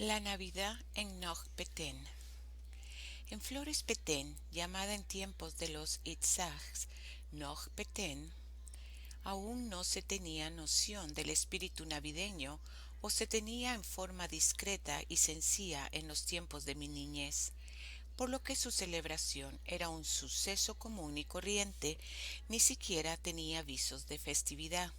La Navidad en Noj Petén. En Flores Petén, llamada en tiempos de los Itzags Noj Petén, aún no se tenía noción del espíritu navideño o se tenía en forma discreta y sencilla en los tiempos de mi niñez, por lo que su celebración era un suceso común y corriente, ni siquiera tenía visos de festividad.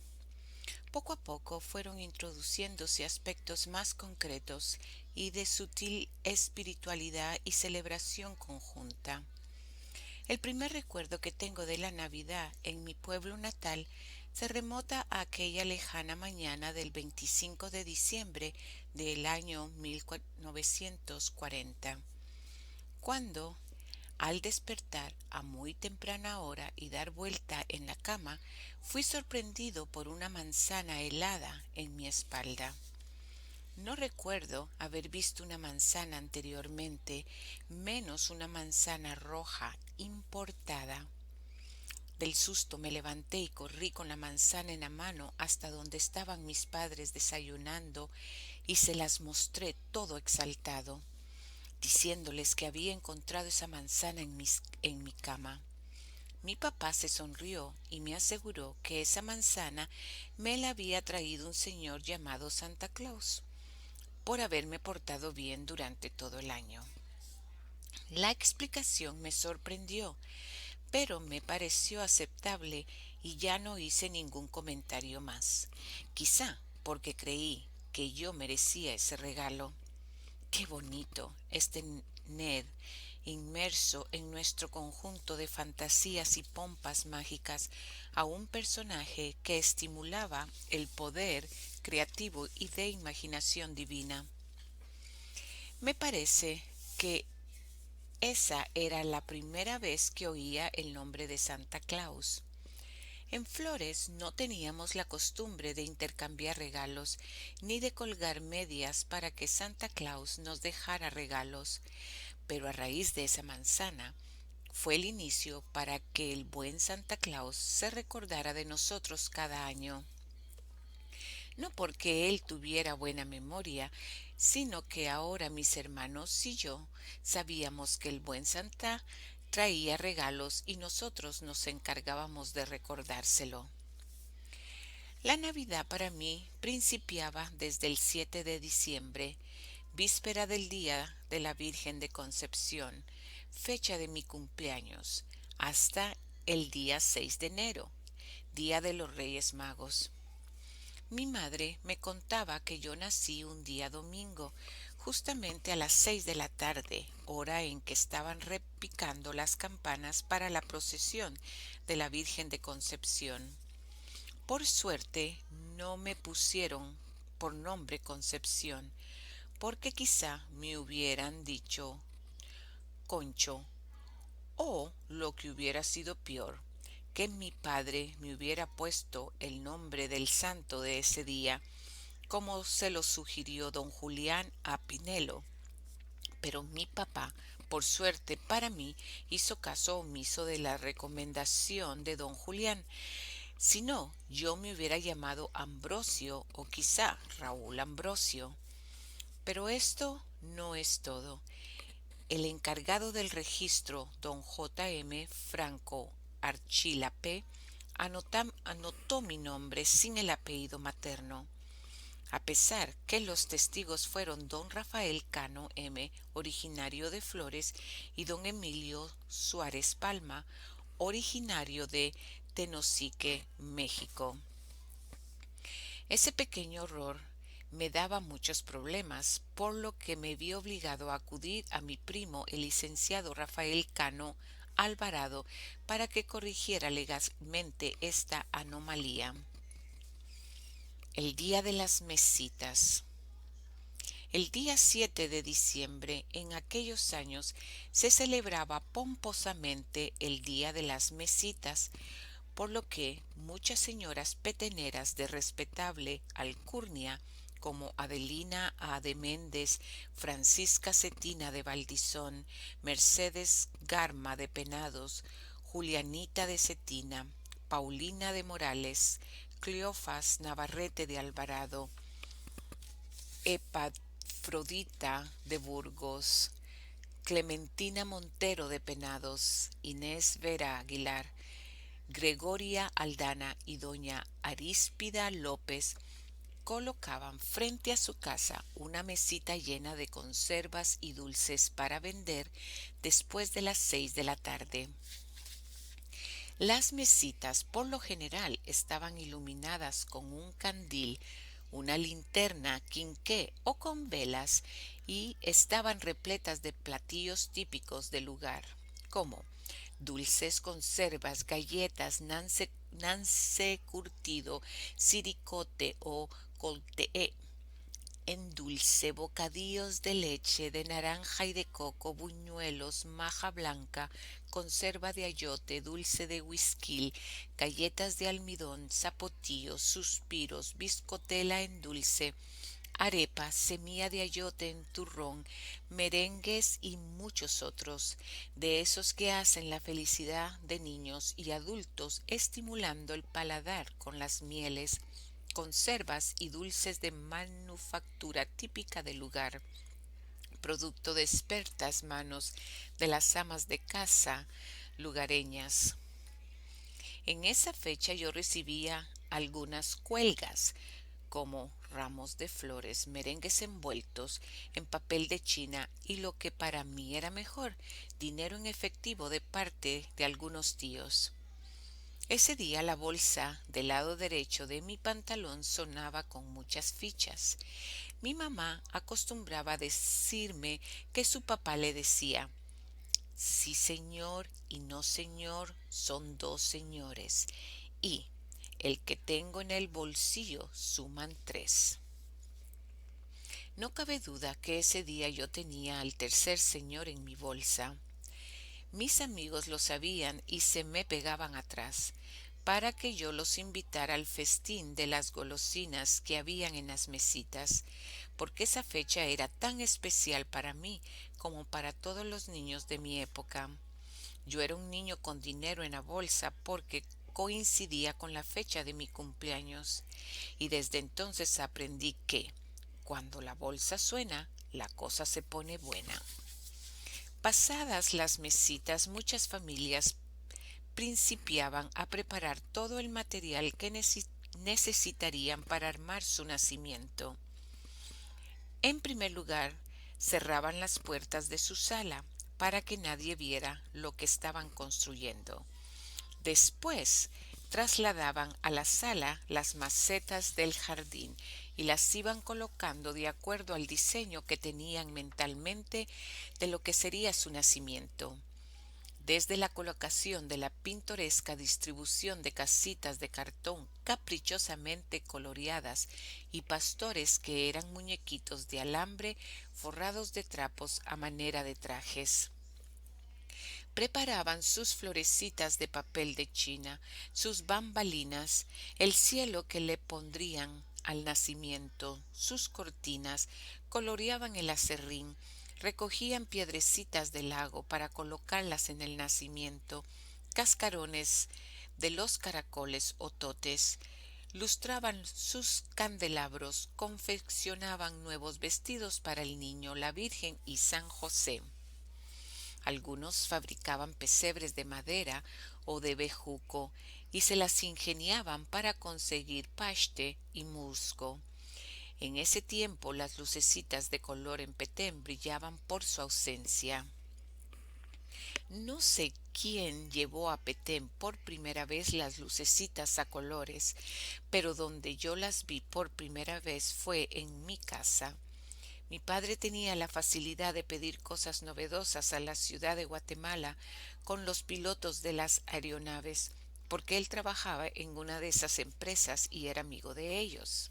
Poco a poco fueron introduciéndose aspectos más concretos y de sutil espiritualidad y celebración conjunta. El primer recuerdo que tengo de la Navidad en mi pueblo natal se remota a aquella lejana mañana del 25 de diciembre del año 1940, cuando, al despertar a muy temprana hora y dar vuelta en la cama, fui sorprendido por una manzana helada en mi espalda. No recuerdo haber visto una manzana anteriormente, menos una manzana roja importada. Del susto me levanté y corrí con la manzana en la mano hasta donde estaban mis padres desayunando y se las mostré todo exaltado, diciéndoles que había encontrado esa manzana en mi cama. Mi papá se sonrió y me aseguró que esa manzana me la había traído un señor llamado Santa Claus, por haberme portado bien durante todo el año. La explicación me sorprendió, pero me pareció aceptable y ya no hice ningún comentario más, quizá porque creí que yo merecía ese regalo. Qué bonito Ned, inmerso en nuestro conjunto de fantasías y pompas mágicas, a un personaje que estimulaba el poder creativo y de imaginación divina. Me parece que esa era la primera vez que oía el nombre de Santa Claus. En Flores no teníamos la costumbre de intercambiar regalos ni de colgar medias para que Santa Claus nos dejara regalos, pero a raíz de esa manzana fue el inicio para que el buen Santa Claus se recordara de nosotros cada año. No porque él tuviera buena memoria, sino que ahora mis hermanos y yo sabíamos que el buen Santa traía regalos y nosotros nos encargábamos de recordárselo. La Navidad para mí principiaba desde el 7 de diciembre, víspera del día de la Virgen de Concepción, fecha de mi cumpleaños, hasta el día 6 de enero, día de los Reyes Magos. Mi madre me contaba que yo nací un día domingo, justamente a las 6 de la tarde, hora en que estaban repicando las campanas para la procesión de la Virgen de Concepción. Por suerte no me pusieron por nombre Concepción, porque quizá me hubieran dicho Concho, o lo que hubiera sido peor, que mi padre me hubiera puesto el nombre del santo de ese día, como se lo sugirió don Julián a Pinelo. Pero mi papá, por suerte para mí, hizo caso omiso de la recomendación de don Julián. Si no, yo me hubiera llamado Ambrosio o quizá Raúl Ambrosio. Pero esto no es todo. El encargado del registro, don J. M. Franco Archilapé, anotó mi nombre sin el apellido materno, a pesar que los testigos fueron don Rafael Cano M., originario de Flores, y don Emilio Suárez Palma, originario de Tenosique, México. Ese pequeño error me daba muchos problemas, por lo que me vi obligado a acudir a mi primo, el licenciado Rafael Cano Alvarado, para que corrigiera legalmente esta anomalía. El día de las mesitas. El día 7 de diciembre en aquellos años se celebraba pomposamente el Día de las Mesitas, por lo que muchas señoras peteneras de respetable alcurnia, como Adelina A. de Méndez, Francisca Cetina de Valdizón, Mercedes Garma de Penados, Julianita de Cetina, Paulina de Morales, Cleofas Navarrete de Alvarado, Afrodita de Burgos, Clementina Montero de Penados, Inés Vera Aguilar, Gregoria Aldana y doña Aríspida López colocaban frente a su casa una mesita llena de conservas y dulces para vender después de las 6 de la tarde. Las mesitas por lo general estaban iluminadas con un candil, una linterna, quinqué o con velas y estaban repletas de platillos típicos del lugar, como dulces, conservas, galletas, nance curtido, siricote o colteé, en dulce, bocadillos de leche, de naranja y de coco, buñuelos, maja blanca, conserva de ayote, dulce de whisky, galletas de almidón, zapotillos, suspiros, biscotela en dulce, arepa, semilla de ayote en turrón, merengues y muchos otros, de esos que hacen la felicidad de niños y adultos, estimulando el paladar con las mieles, conservas y dulces de manufactura típica del lugar, producto de expertas manos de las amas de casa lugareñas. En esa fecha yo recibía algunas cuelgas, como ramos de flores, merengues envueltos en papel de China y lo que para mí era mejor, dinero en efectivo de parte de algunos tíos. Ese día la bolsa del lado derecho de mi pantalón sonaba con muchas fichas. Mi mamá acostumbraba a decirme que su papá le decía: sí señor y no señor son dos señores, y el que tengo en el bolsillo suman tres. No cabe duda que ese día yo tenía al tercer señor en mi bolsa. Mis amigos lo sabían y se me pegaban atrás para que yo los invitara al festín de las golosinas que habían en las mesitas, porque esa fecha era tan especial para mí como para todos los niños de mi época. Yo era un niño con dinero en la bolsa porque coincidía con la fecha de mi cumpleaños, y desde entonces aprendí que cuando la bolsa suena, la cosa se pone buena. Pasadas las mesitas, muchas familias principiaban a preparar todo el material que necesitarían para armar su nacimiento. En primer lugar, cerraban las puertas de su sala para que nadie viera lo que estaban construyendo. Después, trasladaban a la sala las macetas del jardín y las iban colocando de acuerdo al diseño que tenían mentalmente de lo que sería su nacimiento. Desde la colocación de la pintoresca distribución de casitas de cartón caprichosamente coloreadas y pastores que eran muñequitos de alambre forrados de trapos a manera de trajes. Preparaban sus florecitas de papel de China, sus bambalinas, el cielo que le pondrían al nacimiento, sus cortinas, coloreaban el aserrín, recogían piedrecitas del lago para colocarlas en el nacimiento, cascarones de los caracoles o totes, lustraban sus candelabros, confeccionaban nuevos vestidos para el niño, la Virgen y San José. Algunos fabricaban pesebres de madera o de bejuco y se las ingeniaban para conseguir paste y musgo. En ese tiempo las lucecitas de color en Petén brillaban por su ausencia. No sé quién llevó a Petén por primera vez las lucecitas a colores, pero donde yo las vi por primera vez fue en mi casa. Mi padre tenía la facilidad de pedir cosas novedosas a la ciudad de Guatemala con los pilotos de las aeronaves, porque él trabajaba en una de esas empresas y era amigo de ellos.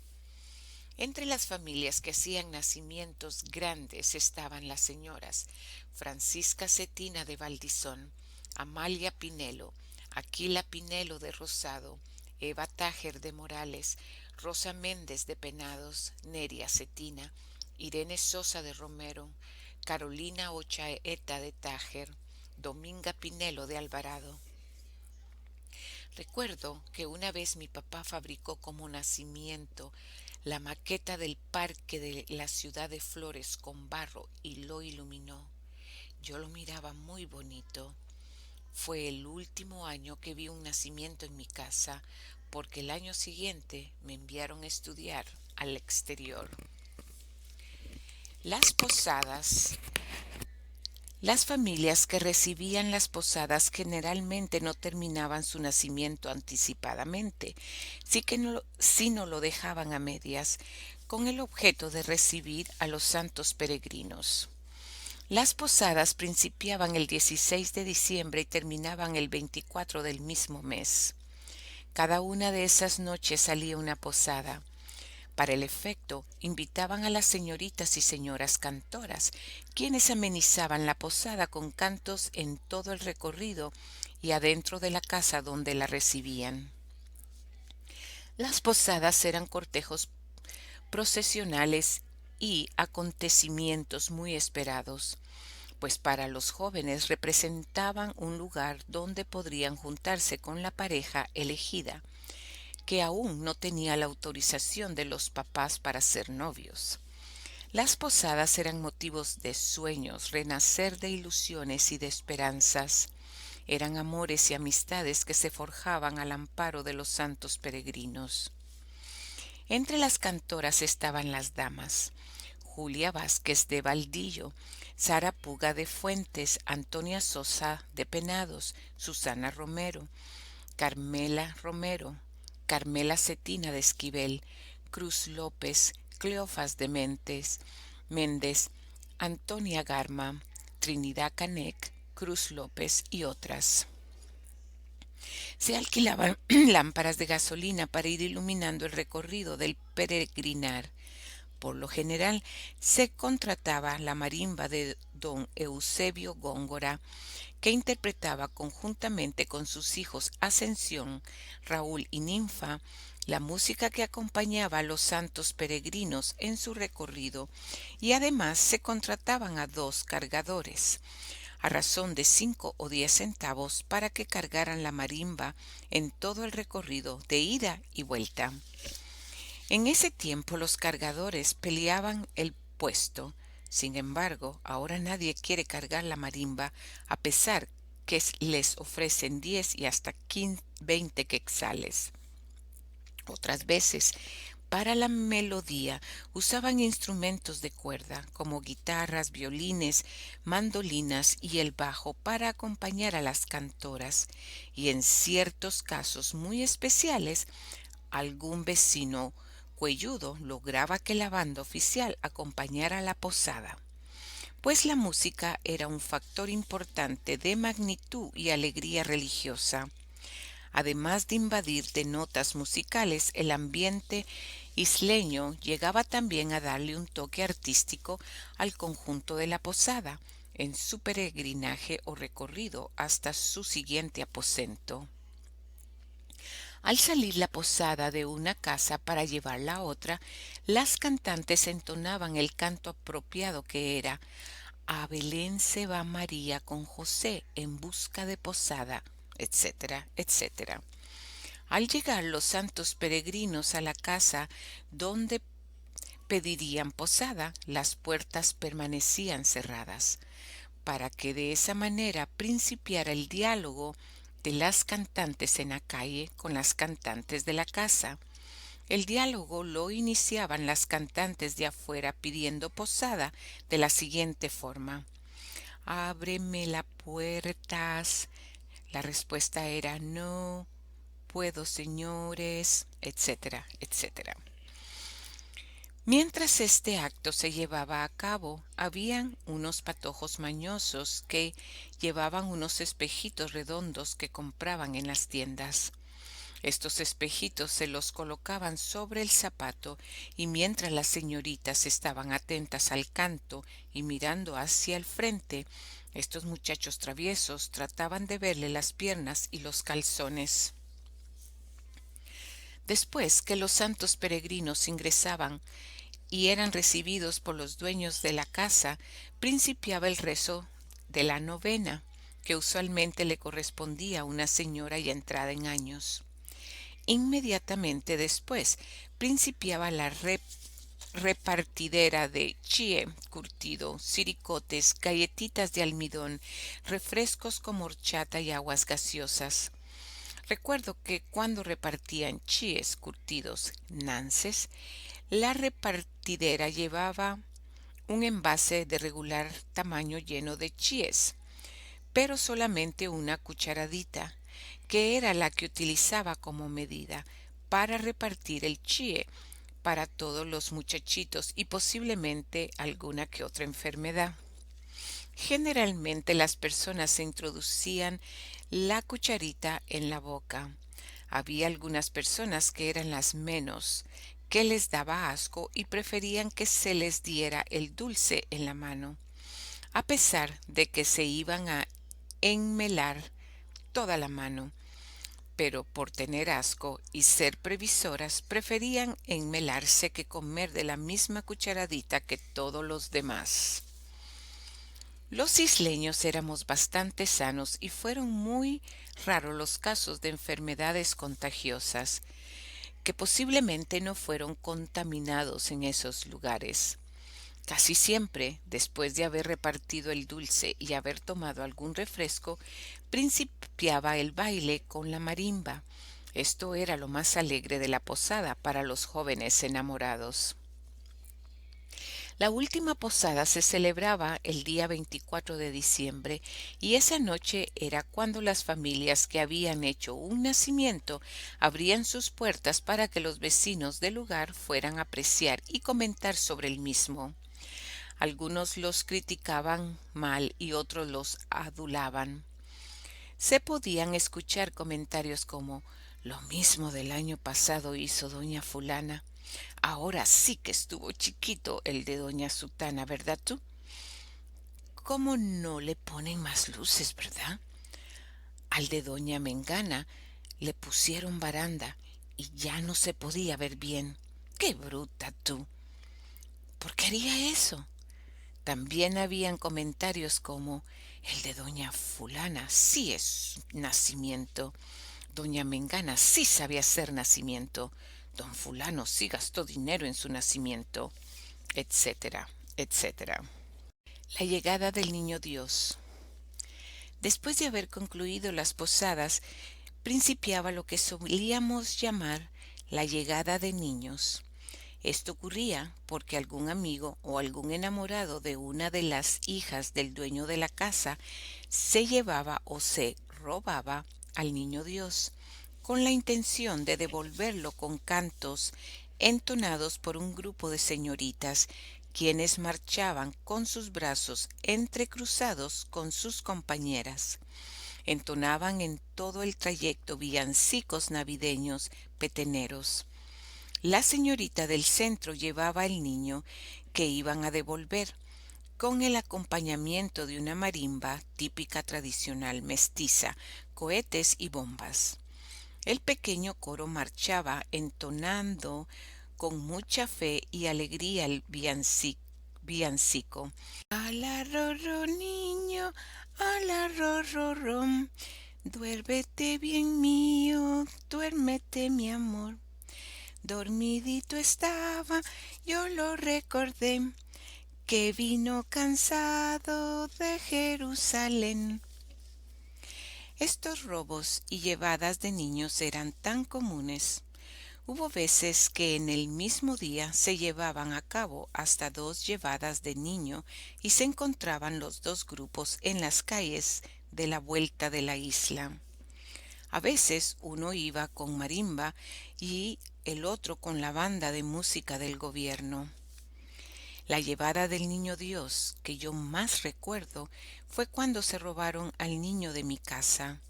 Entre las familias que hacían nacimientos grandes estaban las señoras Francisca Cetina de Valdizón, Amalia Pinelo, Aquila Pinelo de Rosado, Eva Tájer de Morales, Rosa Méndez de Penados, Neria Cetina, Irene Sosa de Romero, Carolina Ochaeta de Tájer, Dominga Pinelo de Alvarado. Recuerdo que una vez mi papá fabricó como nacimiento la maqueta del parque de la ciudad de Flores con barro y lo iluminó. Yo lo miraba muy bonito. Fue el último año que vi un nacimiento en mi casa, porque el año siguiente me enviaron a estudiar al exterior. Las posadas. Las familias que recibían las posadas generalmente no terminaban su nacimiento anticipadamente, sino lo dejaban a medias, con el objeto de recibir a los santos peregrinos. Las posadas principiaban el 16 de diciembre y terminaban el 24 del mismo mes. Cada una de esas noches salía una posada. Para el efecto, invitaban a las señoritas y señoras cantoras, quienes amenizaban la posada con cantos en todo el recorrido y adentro de la casa donde la recibían. Las posadas eran cortejos procesionales y acontecimientos muy esperados, pues para los jóvenes representaban un lugar donde podrían juntarse con la pareja elegida, que aún no tenía la autorización de los papás para ser novios. Las posadas eran motivos de sueños, renacer de ilusiones y de esperanzas. Eran amores y amistades que se forjaban al amparo de los santos peregrinos. Entre las cantoras estaban las damas: Julia Vázquez de Valdillo, Sara Puga de Fuentes, Antonia Sosa de Penados, Susana Romero, Carmela Romero, Carmela Cetina de Esquivel, Cruz López, Cleofas de Méndez, Antonia Garma, Trinidad Canec, Cruz López y otras. Se alquilaban lámparas de gasolina para ir iluminando el recorrido del peregrinar. Por lo general se contrataba la marimba de don Eusebio Góngora, que interpretaba conjuntamente con sus hijos Ascensión, Raúl y Ninfa la música que acompañaba a los santos peregrinos en su recorrido, y además se contrataban a 2 cargadores, a razón de 5 o 10 centavos, para que cargaran la marimba en todo el recorrido de ida y vuelta. En ese tiempo los cargadores peleaban el puesto. Sin embargo, ahora nadie quiere cargar la marimba, a pesar que les ofrecen 10 y hasta 20 quetzales. Otras veces, para la melodía, usaban instrumentos de cuerda como guitarras, violines, mandolinas y el bajo para acompañar a las cantoras, y en ciertos casos muy especiales, algún vecino cuelludo lograba que la banda oficial acompañara a la posada, pues la música era un factor importante de magnitud y alegría religiosa. Además de invadir de notas musicales el ambiente isleño, llegaba también a darle un toque artístico al conjunto de la posada en su peregrinaje o recorrido hasta su siguiente aposento. Al salir la posada de una casa para llevarla a otra, las cantantes entonaban el canto apropiado, que era: a Belén se va María con José en busca de posada, etcétera, etcétera. Al llegar los santos peregrinos a la casa donde pedirían posada, las puertas permanecían cerradas, para que de esa manera principiara el diálogo de las cantantes en la calle con las cantantes de la casa. El diálogo lo iniciaban las cantantes de afuera pidiendo posada de la siguiente forma: ábreme las puertas. La respuesta era: no puedo, señores, etcétera, etcétera. Mientras este acto se llevaba a cabo, habían unos patojos mañosos que llevaban unos espejitos redondos que compraban en las tiendas. Estos espejitos se los colocaban sobre el zapato, y mientras las señoritas estaban atentas al canto y mirando hacia el frente, estos muchachos traviesos trataban de verle las piernas y los calzones. Después que los santos peregrinos ingresaban y eran recibidos por los dueños de la casa, principiaba el rezo de la novena, que usualmente le correspondía a una señora ya entrada en años. Inmediatamente después principiaba la repartidera de chie curtido, siricotes, galletitas de almidón, refrescos con horchata y aguas gaseosas. Recuerdo que cuando repartían chíes curtidos, nances, la repartidera llevaba un envase de regular tamaño lleno de chíes, pero solamente una cucharadita, que era la que utilizaba como medida para repartir el chíe para todos los muchachitos y posiblemente alguna que otra enfermedad. Generalmente las personas se introducían la cucharita en la boca. Había algunas personas que eran las menos, que les daba asco y preferían que se les diera el dulce en la mano, a pesar de que se iban a enmelar toda la mano, pero por tener asco y ser previsoras preferían enmelarse que comer de la misma cucharadita que todos los demás. Los isleños éramos bastante sanos y fueron muy raros los casos de enfermedades contagiosas, que posiblemente no fueron contaminados en esos lugares. Casi siempre, después de haber repartido el dulce y haber tomado algún refresco, principiaba el baile con la marimba. Esto era lo más alegre de la posada para los jóvenes enamorados. La última posada se celebraba el día 24 de diciembre y esa noche era cuando las familias que habían hecho un nacimiento abrían sus puertas para que los vecinos del lugar fueran a apreciar y comentar sobre el mismo. Algunos los criticaban mal y otros los adulaban. Se podían escuchar comentarios como lo mismo del año pasado hizo doña fulana. Ahora sí que estuvo chiquito el de doña Sutana, ¿verdad tú? ¿Cómo no le ponen más luces, verdad? Al de doña Mengana le pusieron baranda y ya no se podía ver bien. ¡Qué bruta tú! ¿Por qué haría eso? También habían comentarios como el de doña fulana sí es nacimiento, doña Mengana sí sabe hacer nacimiento, don fulano sí gastó dinero en su nacimiento, etcétera, etcétera. La llegada del niño Dios. Después de haber concluido las posadas, principiaba lo que solíamos llamar la llegada de niños. Esto ocurría porque algún amigo o algún enamorado de una de las hijas del dueño de la casa se llevaba o se robaba al niño Dios, con la intención de devolverlo con cantos entonados por un grupo de señoritas, quienes marchaban con sus brazos entrecruzados con sus compañeras. Entonaban en todo el trayecto villancicos navideños peteneros. La señorita del centro llevaba al niño que iban a devolver, con el acompañamiento de una marimba típica tradicional mestiza, cohetes y bombas. El pequeño coro marchaba entonando con mucha fe y alegría el villancico. Ala rorro niño, ala rorro rom, duérmete bien mío, duérmete mi amor. Dormidito estaba, yo lo recordé, que vino cansado de Jerusalén. Estos robos y llevadas de niños eran tan comunes. Hubo veces que en el mismo día se llevaban a cabo hasta 2 llevadas de niño y se encontraban los dos grupos en las calles de la vuelta de la isla. A veces uno iba con marimba y el otro con la banda de música del gobierno. La llevada del niño Dios que yo más recuerdo fue cuando se robaron al niño de mi casa.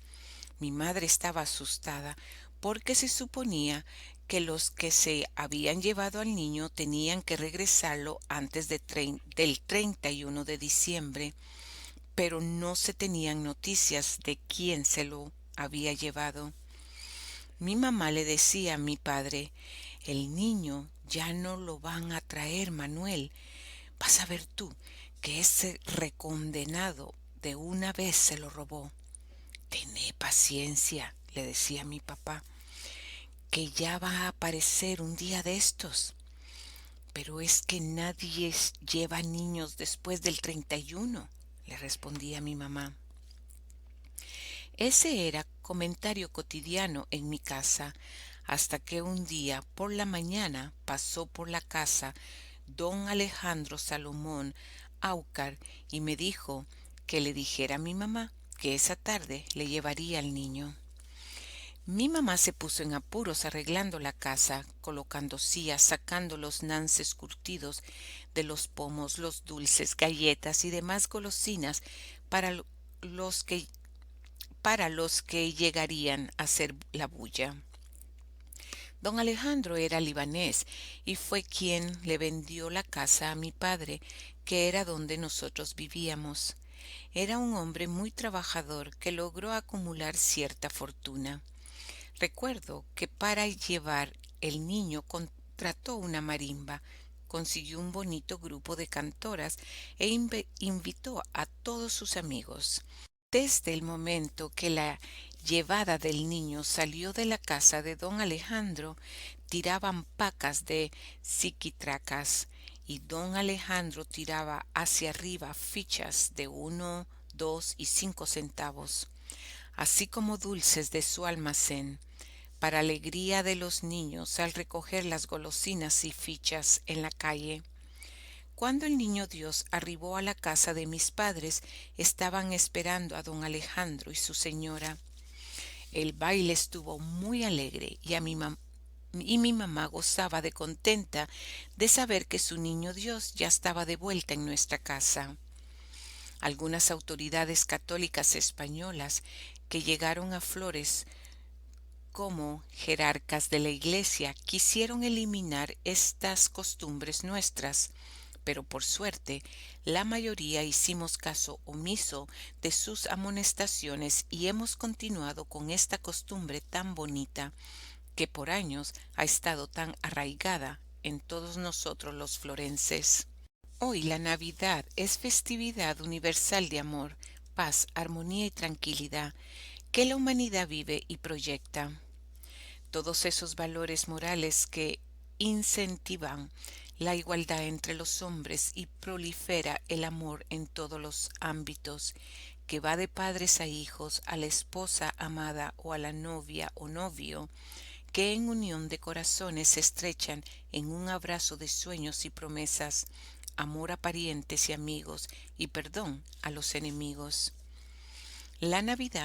Mi madre estaba asustada porque se suponía que los que se habían llevado al niño tenían que regresarlo antes del 31 de diciembre, pero no se tenían noticias de quién se lo había llevado. Mi mamá le decía a mi padre, el niño ya no lo van a traer, Manuel. Vas a ver tú que ese recondenado de una vez se lo robó. Tené paciencia, le decía mi papá. que ya va a aparecer un día de estos. Pero es que nadie lleva niños después del 31, le respondí a mi mamá. Ese era comentario cotidiano en mi casa, hasta que un día por la mañana pasó por la casa don Alejandro Salomón Aucar y me dijo que le dijera a mi mamá que esa tarde le llevaría al niño. Mi mamá se puso en apuros arreglando la casa, colocando sillas, sacando los nances curtidos de los pomos, los dulces, galletas y demás golosinas para los que llegarían a hacer la bulla. Don Alejandro era libanés y fue quien le vendió la casa a mi padre, que era donde nosotros vivíamos. Era un hombre muy trabajador que logró acumular cierta fortuna. Recuerdo que para llevar el niño contrató una marimba, consiguió un bonito grupo de cantoras e invitó a todos sus amigos. Desde el momento que la llevada del niño salió de la casa de don Alejandro, tiraban pacas de ziquitracas y don Alejandro tiraba hacia arriba fichas de 1, 2 y 5 centavos, así como dulces de su almacén, para alegría de los niños al recoger las golosinas y fichas en la calle. Cuando el niño Dios arribó a la casa de mis padres, estaban esperando a don Alejandro y su señora. El baile estuvo muy alegre y mi mamá gozaba de contenta de saber que su niño Dios ya estaba de vuelta en nuestra casa. Algunas autoridades católicas españolas que llegaron a Flores como jerarcas de la Iglesia quisieron eliminar estas costumbres nuestras, pero por suerte la mayoría hicimos caso omiso de sus amonestaciones y hemos continuado con esta costumbre tan bonita que por años ha estado tan arraigada en todos nosotros los florenses. Hoy la Navidad es festividad universal de amor, paz, armonía y tranquilidad que la humanidad vive y proyecta. Todos esos valores morales que incentivan la igualdad entre los hombres y prolifera el amor en todos los ámbitos, que va de padres a hijos, a la esposa amada o a la novia o novio, que en unión de corazones se estrechan en un abrazo de sueños y promesas, amor a parientes y amigos y perdón a los enemigos. La Navidad